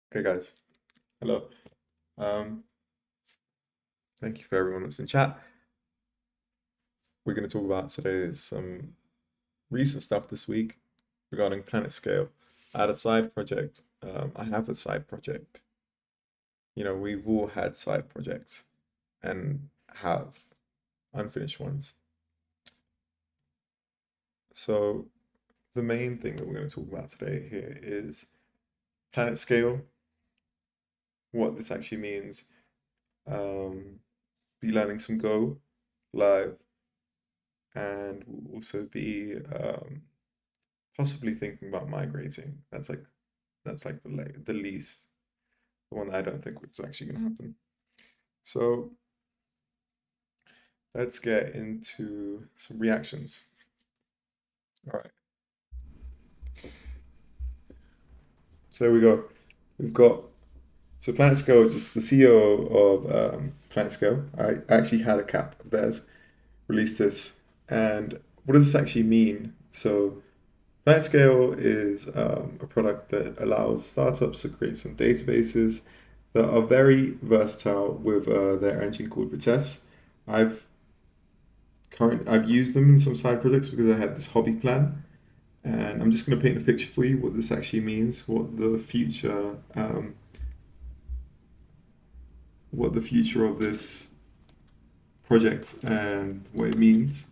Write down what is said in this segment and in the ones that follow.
Okay, guys. Hello. Um, Thank you for everyone that's in chat. We're going to talk about today is some recent stuff this week regarding Planetscale. I had a side project. I have a side project. We've all had side projects and have unfinished ones. So the main thing that we're going to talk about today here is Planetscale, what this actually means. Be learning some Go live, and we'll also be possibly thinking about migrating. That's like the least, the one that I don't think was actually going to happen. So let's get into some reactions. All right. So there we go. We've got Planetscale, just the CEO of Planetscale. I actually had a cap of theirs release this, and what does this actually mean? So Planetscale is a product that allows startups to create some databases that are very versatile with their engine called Vitesse. I've I've used them in some side projects because I had this hobby plan, and I'm just going to paint a picture for you what this actually means, what the future of this project and what it means.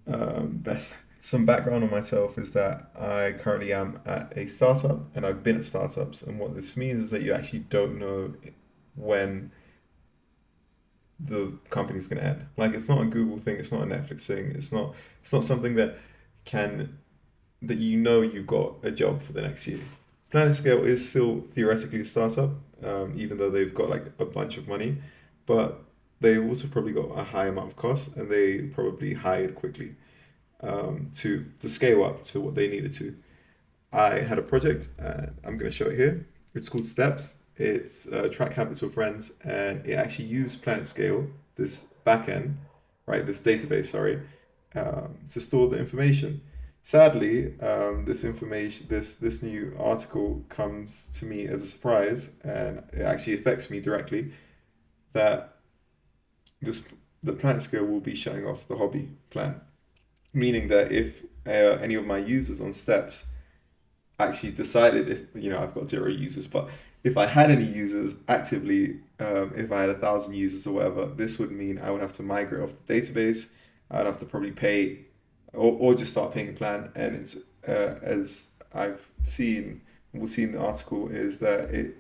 Best some background on myself is that I currently am at a startup and I've been at startups, and what this means is that you actually don't know when the company's going to end. Like, it's not a Google thing, it's not a Netflix thing, it's not something can that you've got a job for the next year. Planetscale is still theoretically a startup, even though they've got like a bunch of money, but they've also probably got a high amount of costs and they probably hired quickly to scale up to what they needed to. I had a project, I'm going to show it here. It's called Steps. It's track habits with friends, and it actually used Planetscale, this backend, right? This database, sorry, to store the information. Sadly, this new article comes to me as a surprise, and it actually affects me directly. That this the Planetscale will be shutting off the hobby plan, meaning that if any of my users on Steps actually decided, if I've got 0 users, but if I had any users actively, if I had 1,000 users or whatever, this would mean I would have to migrate off the database. I'd have to probably pay, or just start paying a plan. And it's as I've seen, we'll see in the article, is that it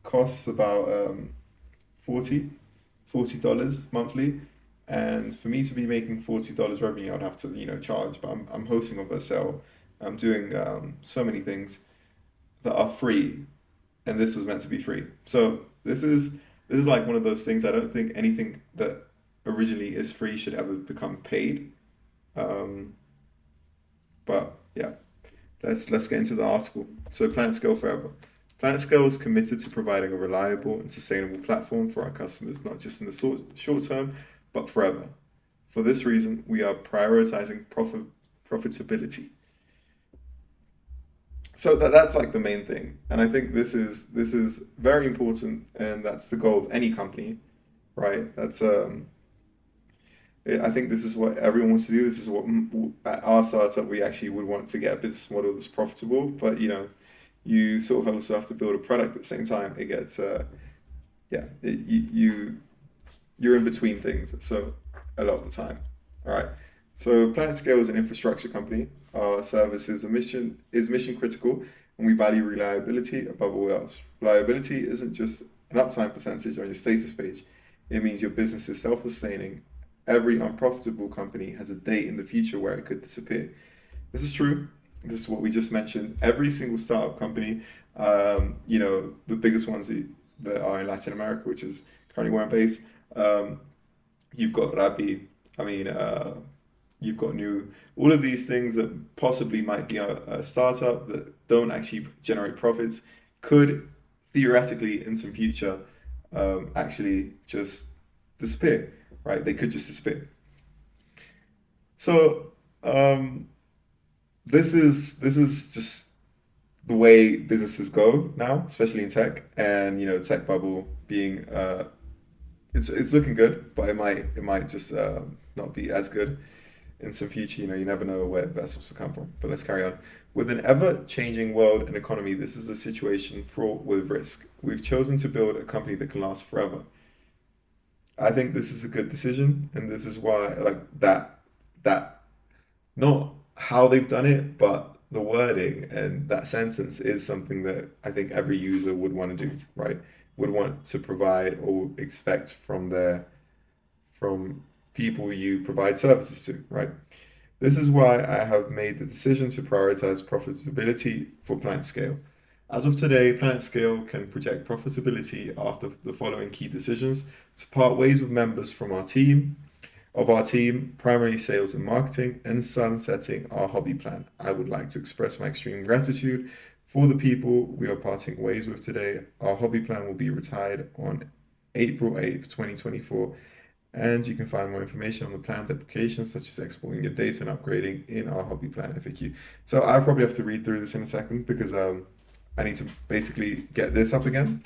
costs about 40 $40 monthly. And for me to be making $40 revenue, I'd have to, charge. But I'm hosting on Vercel. I'm doing so many things that are free, and this was meant to be free. So this is like one of those things. I don't think anything that originally is free should ever become paid. Um, but yeah, let's get into the article. So Planetscale forever. Planetscale is committed to providing a reliable and sustainable platform for our customers, not just in the short term, but forever. For this reason, we are prioritizing profitability. So that's like the main thing, and I think this is very important, and that's the goal of any company, right? I think this is what everyone wants to do. This is what at our startup we actually would want to get a business model that's profitable, but you sort of also have to build a product at the same time. It gets yeah, you're in between things, so a lot of the time. All right. So Planetscale is an infrastructure company. Our service is mission critical, and we value reliability above all else. Reliability isn't just an uptime percentage on your status page. It means your business is self-sustaining. Every unprofitable company has a date in the future where it could disappear. This is true. This is what we just mentioned. Every single startup company, the biggest ones that are in Latin America, which is currently where I'm based, um, you've got Rappi. I mean, you've got new, all of these things that possibly might be a startup that don't actually generate profits could theoretically in some future actually just disappear, right? They could just disappear. So this is just the way businesses go now, especially in tech, and tech bubble being it's looking good, but it might just not be as good in some future. You never know where vessels will come from. But let's carry on. With an ever-changing world and economy, this is a situation fraught with risk. We've chosen to build a company that can last forever. I think this is a good decision, and this is why I like that not how they've done it, but the wording and that sentence is something that I think every user would want to do, right? Would want to provide or expect from people you provide services to, right? This is why I have made the decision to prioritize profitability for Planetscale. As of today, Planetscale can project profitability after the following key decisions: to part ways with members of our team, primarily sales and marketing, and sunsetting our hobby plan. I would like to express my extreme gratitude for the people we are parting ways with today. Our hobby plan will be retired on April 8th, 2024, and you can find more information on the planned applications, such as exporting your data and upgrading, in our hobby plan FAQ. So I probably have to read through this in a second because I need to basically get this up again,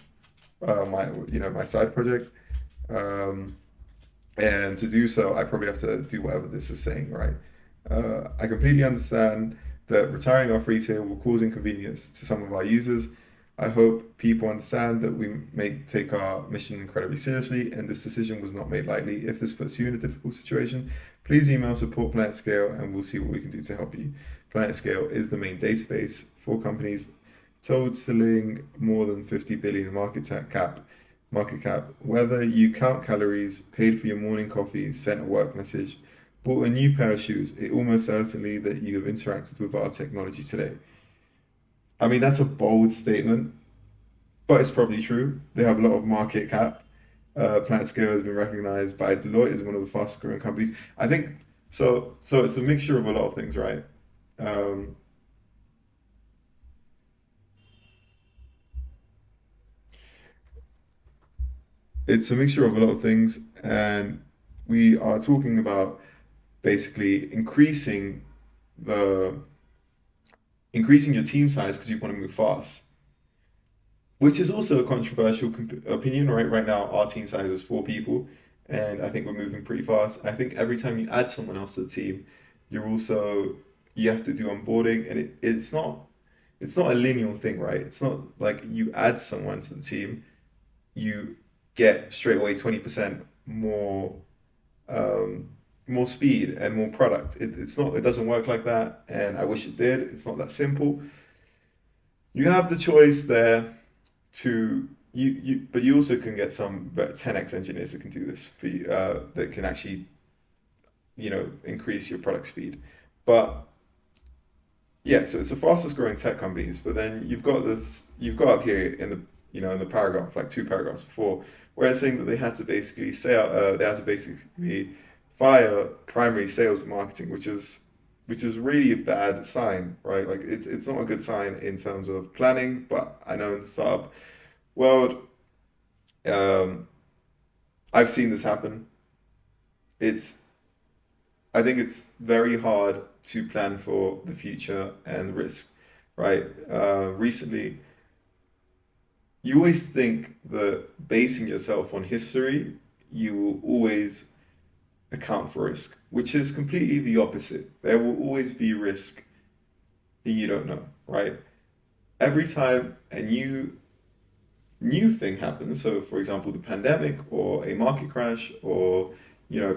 my side project. Um, and to do so, I probably have to do whatever this is saying, right? I completely understand that retiring our free tier will cause inconvenience to some of our users. I hope people understand that we may take our mission incredibly seriously, and this decision was not made lightly. If this puts you in a difficult situation, please email support Planetscale, and we'll see what we can do to help you. Planetscale is the main database for companies totaling more than 50 billion market cap. Whether you count calories, paid for your morning coffee, sent a work message, bought a new pair of shoes, it almost certainly that you have interacted with our technology today. I mean, that's a bold statement, but it's probably true. They have a lot of market cap. Planetscale has been recognized by Deloitte as one of the fastest growing companies. I think so. So it's a mixture of a lot of things, right? Um, it's a mixture of a lot of things, and we are talking about basically the increasing your team size because you want to move fast, which is also a controversial opinion, right? Right now, our team size is 4 people, and I think we're moving pretty fast. I think every time you add someone else to the team, you have to do onboarding, and it's not a linear thing, right? It's not like you add someone to the team, you get straight away 20% um, more speed and more product. It doesn't work like that, and I wish it did. It's not that simple. You have the choice there to but you also can get some 10x engineers that can do this for you, that can actually increase your product speed. But yeah, so it's the fastest growing tech companies, but then you've got up here in the paragraph, like 2 paragraphs before, where it's saying that they had to basically fire primary sales and marketing, which is really a bad sign, right? Like it's not a good sign in terms of planning, but I know in the startup world, um, I've seen this happen. It's I think it's very hard to plan for the future and risk, right? Recently, you always think that basing yourself on history, you will always account for risk, which is completely the opposite. There will always be risk that you don't know, right? Every time a new thing happens, so for example, the pandemic or a market crash or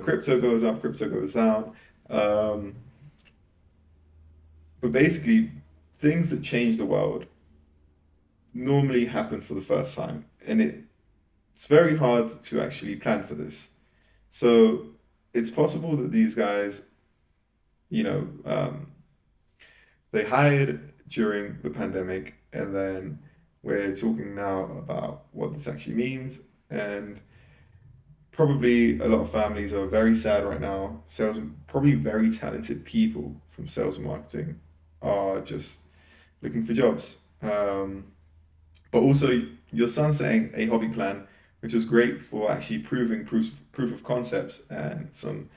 crypto goes up, crypto goes down, um, but basically things that change the world normally happen for the first time, and it's very hard to actually plan for this. So it's possible that these guys, you know, um, they hired during the pandemic, and then we're talking now about what this actually means. And probably a lot of families are very sad right now. Probably very talented people from sales and marketing are just looking for jobs. But also, your son's saying a hobby plan, which is great for actually proving proof of concepts and some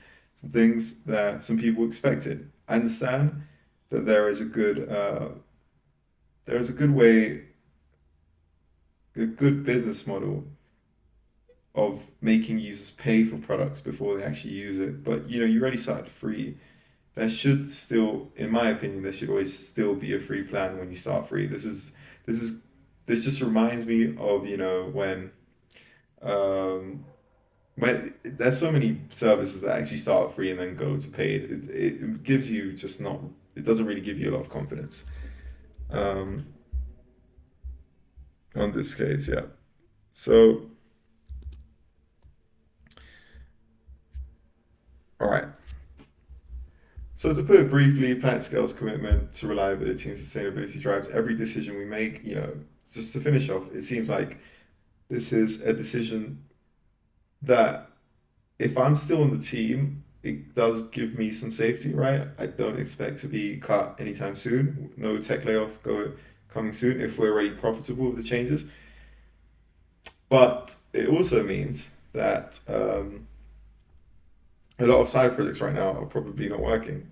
things that some people expected. I understand that there's a good way, a good business model of making users pay for products before they actually use it. But you already started free. There should still, in my opinion, there should always still be a free plan when you start free. This is this just reminds me of, um, when there's so many services that actually start free and then go to paid. It gives you just not, it doesn't really give you a lot of confidence. Um, on this case, yeah. So, all right. So to put it briefly, Planetscale's commitment to reliability and sustainability drives every decision we make. Just to finish off, it seems like this is a decision that if I'm still on the team, it does give me some safety, right? I don't expect to be cut anytime soon. No tech layoff coming soon if we're already profitable with the changes. But it also means that a lot of side projects right now are probably not working.